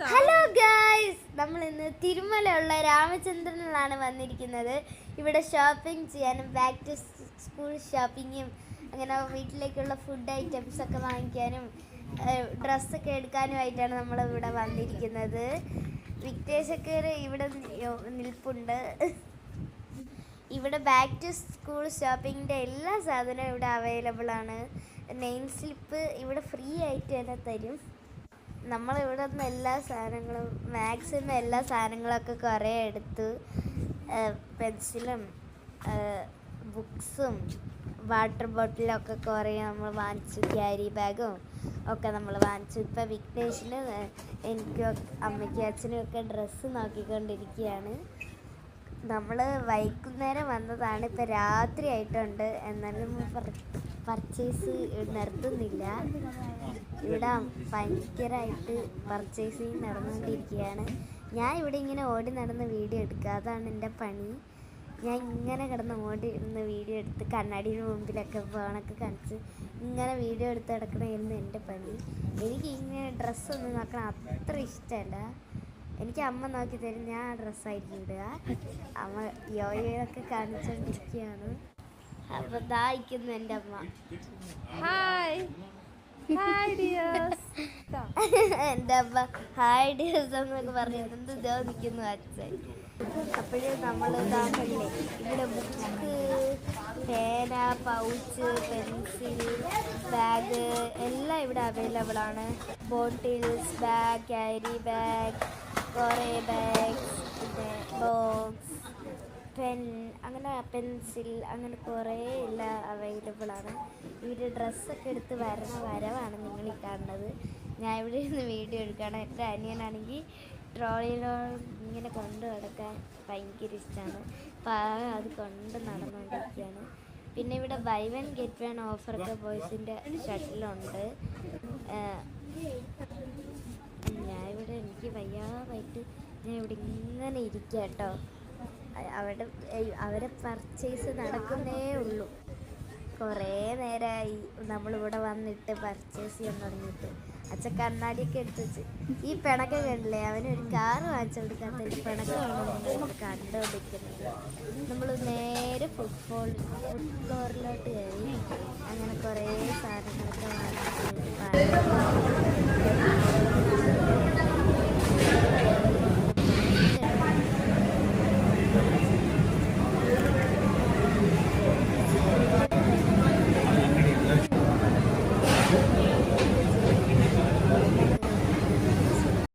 Hello guys, നമ്മൾ ഇന്ന് തിരുമലയുള്ള രാമചന്ദ്രനിലാണ് വന്നിരിക്കുന്നത്. ഇവിടെ ഷോപ്പിംഗ് ചെയ്യാനും ബാക്ക് ടു സ്കൂൾ ഷോപ്പിങ്ങും അങ്ങനെ വീട്ടിലേക്കുള്ള ഫുഡ് ഐറ്റംസ് ഒക്കെ വാങ്ങിക്കാനും ഡ്രസ്സൊക്കെ എടുക്കാനുമായിട്ടാണ് നമ്മൾ ഇവിടെ വന്നിരിക്കുന്നത്. വിക്ടേഴ്സൊക്കെ ഇവിടെ നിൽപ്പുണ്ട്. ഇവിടെ ബാക്ക് ടു സ്കൂൾ ഷോപ്പിങ്ങിൻ്റെ എല്ലാ സാധനവും ഇവിടെ അവൈലബിൾ ആണ്. നെയിം സ്ലിപ്പ് ഇവിടെ ഫ്രീ ആയിട്ട് തന്നെ തരും. നമ്മളിവിടെ നിന്ന് എല്ലാ സാധനങ്ങളും മാക്സിമം എല്ലാ സാധനങ്ങളൊക്കെ കുറേ എടുത്തു. പെൻസിലും ബുക്സും വാട്ടർ ബോട്ടിലൊക്കെ കുറേ നമ്മൾ വാങ്ങിച്ചു. ക്യാരി ബാഗും ഒക്കെ നമ്മൾ വാങ്ങിച്ചു. ഇപ്പം വിഘ്നേഷിന് എനിക്കും അമ്മയ്ക്കും അച്ഛനും ഒക്കെ ഡ്രസ്സ് നോക്കിക്കൊണ്ടിരിക്കുകയാണ്. നമ്മൾ വൈകുന്നേരം വന്നതാണ്, ഇപ്പം രാത്രി ആയിട്ടുണ്ട്. എന്നാലും പർച്ചേസ് നിർത്തുന്നില്ല. ഇവിടെ ഭയങ്കരമായിട്ട് പർച്ചേസിങ് നടന്നുകൊണ്ടിരിക്കുകയാണ്. ഞാൻ ഇവിടെ ഇങ്ങനെ ഓടി നടന്ന് വീഡിയോ എടുക്കുക, അതാണ് എൻ്റെ പണി. ഞാൻ ഇങ്ങനെ കിടന്ന് ഓടി ഇരുന്ന് വീഡിയോ എടുത്ത് കണ്ണാടിയുടെ മുമ്പിലൊക്കെ ഫോണൊക്കെ കാണിച്ച് ഇങ്ങനെ വീഡിയോ എടുത്ത് കിടക്കണമായിരുന്നു എൻ്റെ പണി. എനിക്ക് ഇങ്ങനെ ഡ്രസ്സൊന്നും നോക്കണം അത്ര ഇഷ്ടമല്ല. എനിക്ക് അമ്മ നോക്കി തരും, ഞാൻ ആ ഡ്രസ്സായിരിക്കും ഇടുക. അമ്മ യോയൊക്കെ കാണിച്ചുകൊണ്ടിരിക്കുകയാണ്. അപ്പോൾ ദാഹിക്കുന്നു എൻ്റെ അമ്മ. Hi hi dears. എൻ്റെ അമ്മ ഹായ് ഡിയേഴ്സ് എന്നൊക്കെ പറഞ്ഞിട്ടുണ്ട്. ഇതോ നിൽക്കുന്നു അച്ഛൻ. അപ്പോഴേ നമ്മൾ ഇതാക്കണ്ടേ, ഇവിടെ ബുക്ക്, പേന, പൗച്ച്, പെൻസിൽ, ബാഗ് എല്ലാം ഇവിടെ അവൈലബിൾ ആണ്. ബോട്ടിൽസ്, ബാഗ്, ക്യാരി ബാഗ്, കുറേ ബാഗ്സ്, പിന്നെ ബോക്സ്, പെൻ, അങ്ങനെ പെൻസിൽ, അങ്ങനെ കുറേ എല്ലാം അവൈലബിൾ ആണ്. ഇവിടെ ഡ്രസ്സൊക്കെ എടുത്ത് വരവാണ് നിങ്ങൾ ഈ കാണുന്നത്. ഞാൻ ഇവിടെ ഇരുന്ന് വീഡിയോ എടുക്കുകയാണ്. എൻ്റെ അനിയനാണെങ്കിൽ ട്രോളിയിലോ ഇങ്ങനെ കൊണ്ട് നടക്കാൻ ഭയങ്കര ഇഷ്ടമാണ്. അപ്പോൾ അത് കൊണ്ട് നടന്നുകൊണ്ടിരിക്കുകയാണ്. പിന്നെ ഇവിടെ ബൈ വൺ ഗെറ്റ് വൺ ഓഫറൊക്കെ ബോയ്സിൻ്റെ ഷട്ടിലുണ്ട്. ഞാൻ ഇവിടെ എനിക്ക് വയ്യാതായിട്ട് ഞാൻ ഇവിടെ ഇങ്ങനെ ഇരിക്കുക കേട്ടോ. അവരെ പർച്ചേസ് നടക്കുന്നേ ഉള്ളൂ. കുറേ നേരമായി നമ്മളിവിടെ വന്നിട്ട് പർച്ചേസ് ചെയ്യാൻ തുടങ്ങിയിട്ട്. അച്ഛൻ കണ്ണാടിയൊക്കെ എടുത്ത് വെച്ച് ഈ പിണക്കം കണ്ടില്ലേ, അവനൊരു കാറ് വാങ്ങിച്ചു കൊടുക്കാത്ത ഒരു പിണക്കമാണ് നമ്മൾ കണ്ടുകൊണ്ടിരിക്കുന്നത്. നമ്മൾ നേരെ ഫുഡ് ഫ്ലോറിലോട്ട് കയറി അങ്ങനെ കുറേ സാധനങ്ങളൊക്കെ വാങ്ങിച്ചു.